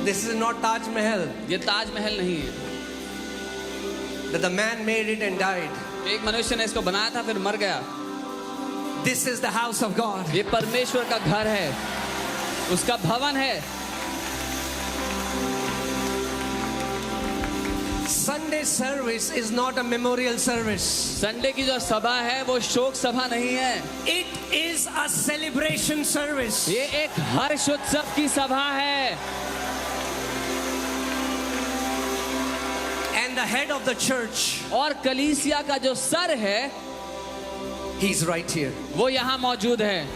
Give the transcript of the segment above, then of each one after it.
This is not Taj Mahal. ये ताजमहल नहीं है, That the man made it and died. एक मनुष्य ने इसको बनाया था फिर मर गया। This is the house of God. ये परमेश्वर का घर है, उसका भवन है। Sunday service is not a memorial service. Sunday की जो सभा है वो शोक सभा नहीं है, It is a celebration service. ये एक हर्ष उत्सव की सभा है। And the head of the church, और कलीसिया का जो सर है he's right here. वो यहाँ मौजूद है।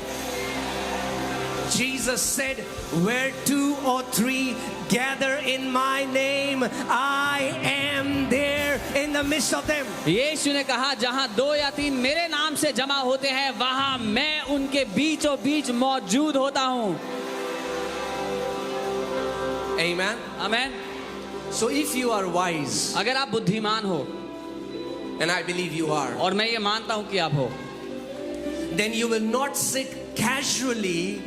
Jesus said, where 2 or 3 gather in my name, I am there in the midst of them. यीशु ने कहा जहाँ 2 या 3 मेरे नाम से जमा होते हैं वहाँ मैं उनके बीचों बीच मौजूद होता हूँ। Amen. Amen. So if you are wise, अगर आप बुद्धिमान हो, and I believe you are, और मैं ये मानता हूँ कि आप हो, then you will not sit casually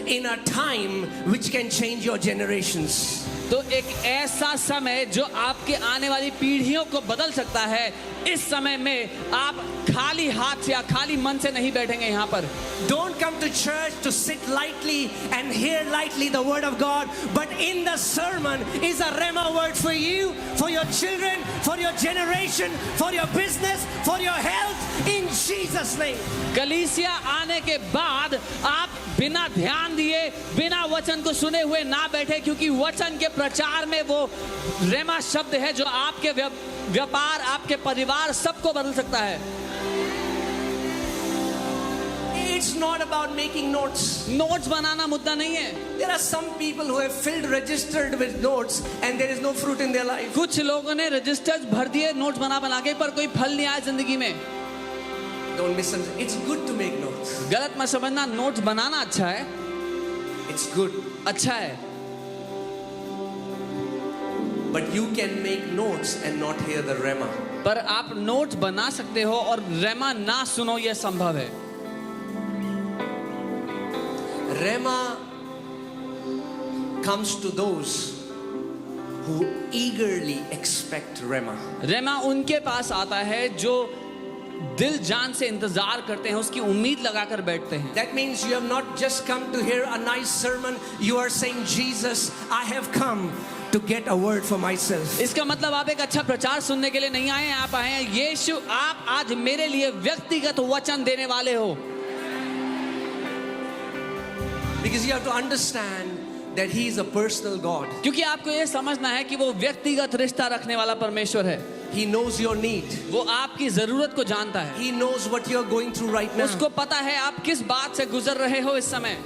in a time which can change your generations. तो एक ऐसा समय जो आपके आने वाली पीढ़ियों को बदल सकता है, इस समय में आप खाली हाथ या खाली मन से नहीं बैठेंगे यहाँ पर। Don't come to church to sit lightly and hear lightly the word of God, but in the sermon is a rhema word for you, for your children, for your generation, for your business, for your health, in Jesus' name. कलीसिया आने के बाद आप बिना ध्यान दिए, बिना वचन को सुने हुए ना बैठे, क्योंकि वचन के प्रचार में वो रेमा शब्द है जो आपके व्यापार, आपके परिवार सबको बदल सकता है। It's not about making notes. Notes बनाना मुद्दा नहीं है। There are some people who have filled registered with notes and there is no fruit in their life. कुछ लोगों ने रजिस्टर्स भर दिए नोट्स बना के, पर कोई फल नहीं आया जिंदगी में। Don't misunderstand. It's good to make notes. गलत मत समझना, नोट्स बनाना अच्छा है, It's good. अच्छा है, But you can make notes and not hear the rhema. पर आप नोट्स बना सकते हो और रेमा ना सुनो, यह संभव है। Rhema comes to those who eagerly expect rhema. रेमा उनके पास आता है जो दिल जान से इंतजार करते हैं, उसकी उम्मीद लगाकर बैठते हैं। That means you have not just come to hear a nice sermon. You are saying, Jesus, I have come to get a word for myself. इसका मतलब आप एक अच्छा प्रचार सुनने के लिए नहीं आए हैं, आप आए हैं यीशु, आप आज मेरे लिए व्यक्तिगत वचन देने वाले हो। Because you have to understand that He is a personal God. क्योंकि आपको ये समझना है कि वो व्यक्तिगत रिश्ता रखने वाला परमेश्वर है। He knows your need. वो आपकी जरूरत को जानता है। He knows what you are going through right now. उसको पता है आप किस बात से गुजर रहे हो इस समय।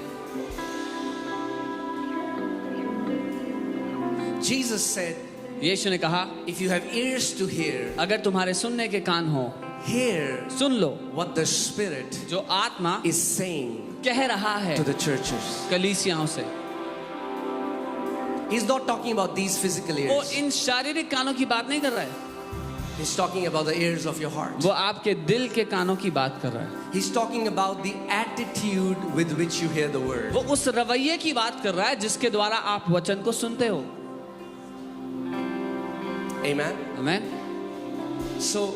Jesus said, यीशु ने कहा, if you have ears to hear, अगर तुम्हारे सुनने के कान हो, hear soon low what the Spirit जो आत्मा is saying कह रहा है to the churches. कलीसियाओं से। He's not talking about these physical वो ears. इन शारीरिक कानों की बात नहीं कर रहा है, He's talking about the ears of your heart. वो आपके दिल के कानों की बात कर रहा है। He's talking about the attitude with which you hear the word. वो उस रवैये की बात कर रहा है जिसके द्वारा आप वचन को सुनते हो। Amen. Amen. So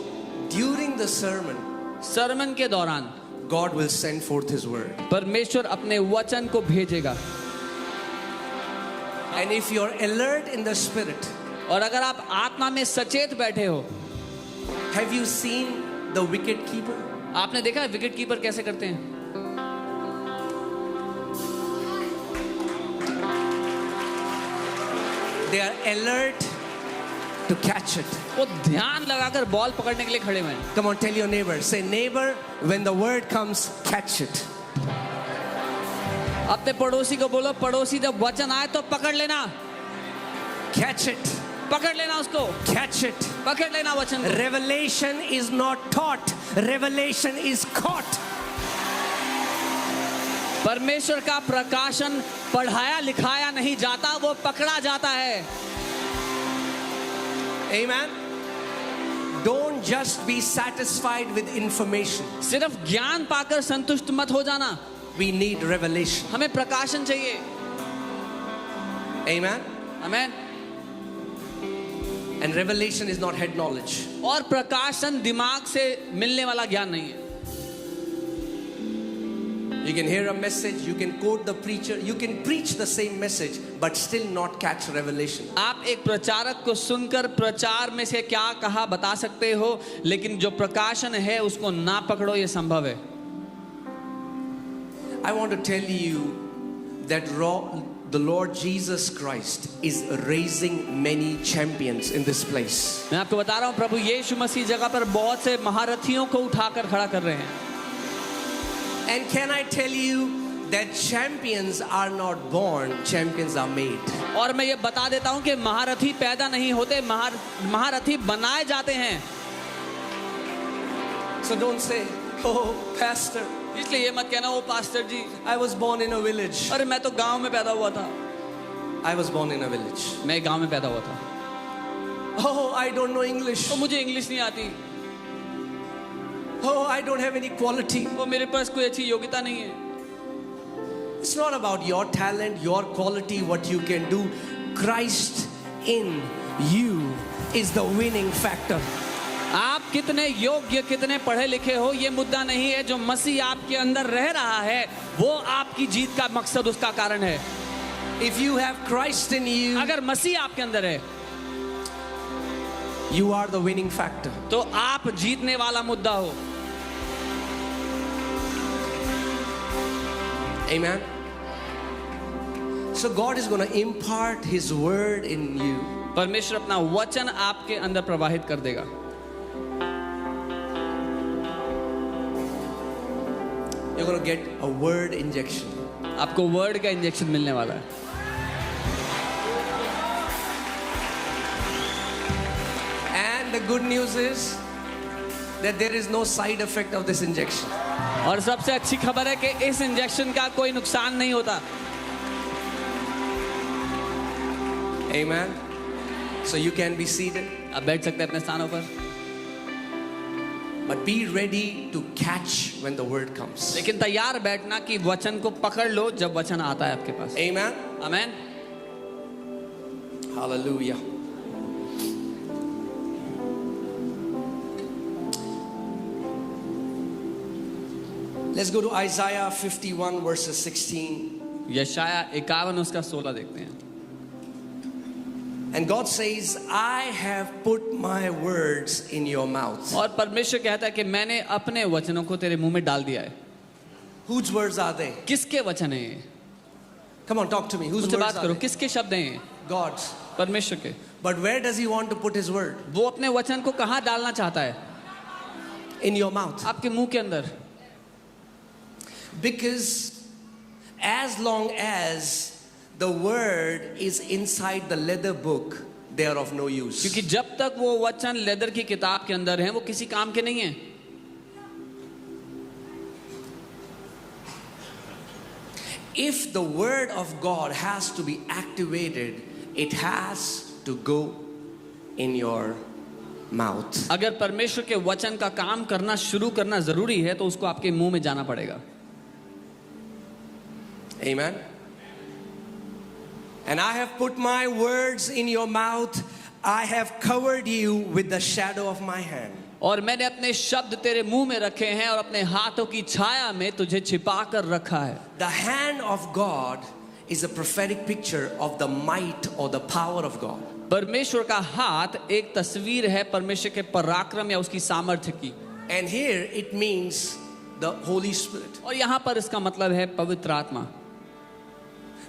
during the sermon, Sarman के दौरान God will send forth His word. परमेश्वर अपने वचन को भेजेगा। And if you're alert in the Spirit, और अगर आप आत्मा में सचेत बैठे हो, have you seen the wicket keeper? आपने देखा है विकेट कीपर कैसे करते हैं? They are alert to catch it. वो ध्यान लगाकर बॉल पकड़ने के लिए खड़े हुए हैं। Come on, tell your neighbor. Say, neighbor, when the word comes, catch it. अपने पड़ोसी को बोलो, पड़ोसी जब वचन आए तो पकड़ लेना, Catch it. पकड़ लेना उसको, Catch it. पकड़ लेना वचन को। Revelation is not taught. Revelation is caught. परमेश्वर का प्रकाशन पढ़ाया लिखाया नहीं जाता, वो पकड़ा जाता है। Amen. Don't just be satisfied with information. सिर्फ ज्ञान पाकर संतुष्ट मत हो जाना, We need revelation. हमें प्रकाशन चाहिए। Amen. Amen. And revelation is not head knowledge. और प्रकाशन दिमाग से मिलने वाला ज्ञान नहीं है। You can hear a message, you can quote the preacher, you can preach the same message, but still not catch revelation. आप एक प्रचारक को सुनकर प्रचार में से क्या कहा बता सकते हो, लेकिन जो प्रकाशन है उसको ना पकड़ो, ये संभव है। I want to tell you that the Lord Jesus Christ is raising many champions in this place. मैं आपको बता रहा हूँ, प्रभु यीशु मसीह जगह पर बहुत से महारथियों को उठाकर खड़ा कर रहे हैं। And can I tell you that champions are not born, champions are made. और मैं ये बता देता हूँ कि महारथी पैदा नहीं होते, महारथी बनाए जाते हैं। So don't say, oh pastor, इसलिए ये मत कहना, oh pastor ji, I was born in a village. अरे मैं तो गांव में पैदा हुआ था। I was born in a village. मैं गांव में पैदा हुआ था। Oh, I don't know English. तो मुझे इंग्लिश नहीं आती। Oh, I don't have any quality. वो मेरे पास कोई अच्छी योग्यता नहीं है। It's not about your talent, your quality, what you can do. Christ in you is the winning factor. आप कितने योग्य, कितने पढ़े लिखे हो, ये मुद्दा नहीं है। जो मसीह आपके अंदर रह रहा है वो आपकी जीत का मकसद, उसका कारण है। If you have Christ in you, अगर मसीह आपके अंदर है, you are the winning factor. तो आप जीतने वाला मुद्दा हो। Amen. So God is going to impart His word in you. परमेश्वर अपना वचन आपके अंदर प्रवाहित कर देगा। You're going to get a word injection. आपको वर्ड का इंजेक्शन मिलने वाला है। And the good news is that there is no side effect of this injection. और सबसे अच्छी खबर है कि इस इंजेक्शन का कोई नुकसान नहीं होता। Amen. So you can be seated. आप बैठ सकते हैं अपने स्थानों पर, but be ready to catch when the word comes. लेकिन तैयार बैठना कि वचन को पकड़ लो जब वचन आता है आपके पास। Amen. Amen. Hallelujah. Let's go to Isaiah 51 verses 16. यशाया 51 उसका 16 देखते हैं। And God says, I have put my words in your mouth. और परमेश्वर कहता है कि मैंने अपने वचनों को तेरे मुंह में डाल दिया है। Whose words are they? किसके वचन हैं ये? Come on, talk to me. Whose मुझसे words बात are करो, they? किसके शब्द हैं ये? God's. परमेश्वर के। But where does He want to put His word? वो अपने वचन को कहाँ डालना चाहता है? In your mouth. आपके मुंह के अंदर। Because as long as the word is inside the leather book, they are of no use. क्योंकि जब तक वो वचन लेदर की किताब के अंदर हैं, वो किसी काम के नहीं हैं। If the word of God has to be activated, it has to go in your mouth. अगर परमेश्वर के वचन का काम करना शुरू करना जरूरी है तो उसको आपके मुंह में जाना पड़ेगा। Amen. And I have put my words in your mouth. I have covered you with the shadow of my hand. और मैंने अपने शब्द तेरे मुंह में रखे हैं और अपने हाथों की छाया में तुझे छिपा कर रखा है। The hand of God is a prophetic picture of the might or the power of God. परमेश्वर का हाथ एक तस्वीर है परमेश्वर के पराक्रम या उसकी सामर्थ्य की। And here it means the Holy Spirit. और यहाँ पर इसका मतलब है पवित्र आत्मा।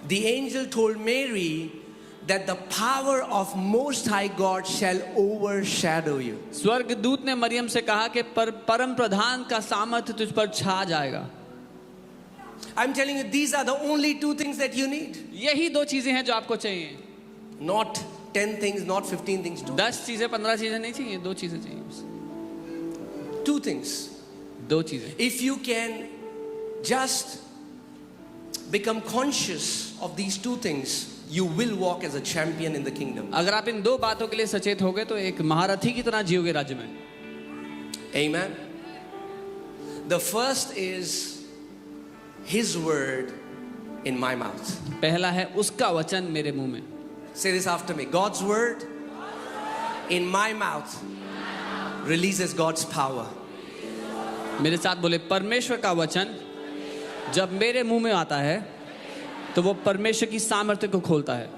The angel told Mary that the power of Most High God shall overshadow you. स्वर्गदूत ने मरियम से कहा कि परम प्रधान का सामर्थ्य तुझ पर छा जाएगा। I'm telling you, these are the only two things that you need. यही दो चीजें हैं जो आपको चाहिए। Not 10 things, not 15 things. 10 चीजें 15 चीजें नहीं चाहिए, दो चीजें चाहिए। Two things. दो चीजें। If you can just become conscious of these two things, you will walk as a champion in the kingdom. अगर आप इन दो बातों के लिए सचेत हो गए तो एक महारथी की तरह जियोगे राज्य में। Amen. The first is His word in my mouth. पहला है उसका वचन मेरे मुंह में। Say this after me. God's word in my mouth releases God's power. मेरे साथ बोले, परमेश्वर का वचन जब मेरे मुंह में आता है तो वो परमेश्वर की सामर्थ्य को खोलता है.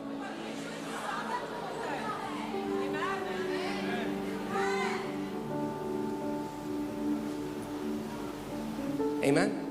Amen.